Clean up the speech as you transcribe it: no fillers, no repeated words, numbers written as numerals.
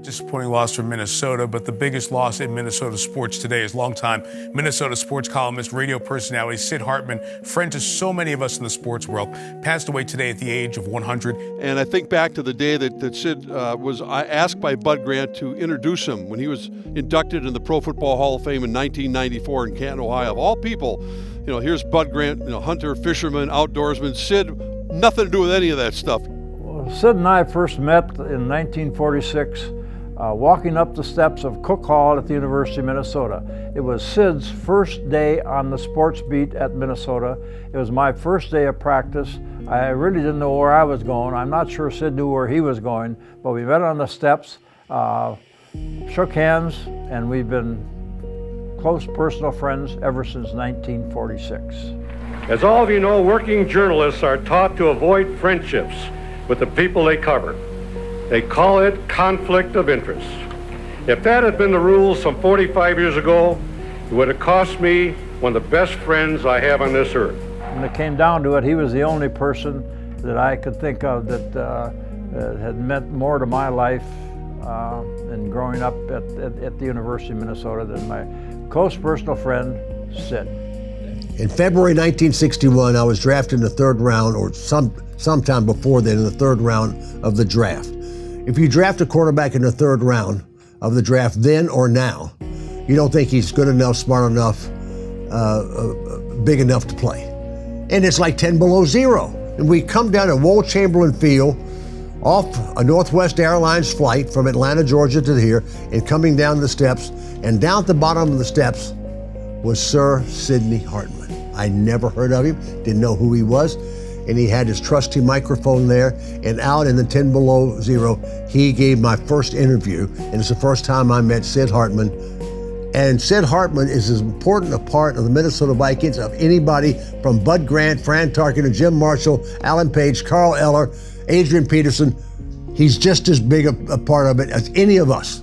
Disappointing loss for Minnesota, but the biggest loss in Minnesota sports today is longtime Minnesota sports columnist, radio personality Sid Hartman, friend to so many of us in the sports world, passed away today at the age of 100. And I think back to the day that Sid was asked by Bud Grant to introduce him when he was inducted in the Pro Football Hall of Fame in 1994 in Canton, Ohio. Of all people, here's Bud Grant, hunter, fisherman, outdoorsman. Sid, nothing to do with any of that stuff. Well, Sid and I first met in 1946. Walking up the steps of Cook Hall at the University of Minnesota. It was Sid's first day on the sports beat at Minnesota. It was my first day of practice. I really didn't know where I was going. I'm not sure Sid knew where he was going, but we met on the steps, shook hands, and we've been close personal friends ever since 1946. As all of you know, working journalists are taught to avoid friendships with the people they cover. They call it conflict of interest. If that had been the rule some 45 years ago, it would have cost me one of the best friends I have on this earth. When it came down to it, he was the only person that I could think of that had meant more to my life in growing up at the University of Minnesota than my close personal friend, Sid. In February 1961, I was drafted in the third round, or sometime before then, in the third round of the draft. If you draft a quarterback in the third round of the draft then or now, you don't think he's good enough, smart enough, big enough to play. And it's like 10 below zero. And we come down at Wold Chamberlain Field off a Northwest Airlines flight from Atlanta, Georgia to here, and coming down the steps, and down at the bottom of the steps was Sir Sidney Hartman. I never heard of him, didn't know who he was. And he had his trusty microphone there, and out in the 10 below zero, he gave my first interview, and it's the first time I met Sid Hartman. And Sid Hartman is as important a part of the Minnesota Vikings of anybody from Bud Grant, Fran Tarkenton, Jim Marshall, Alan Page, Carl Eller, Adrian Peterson. He's just as big a part of it as any of us.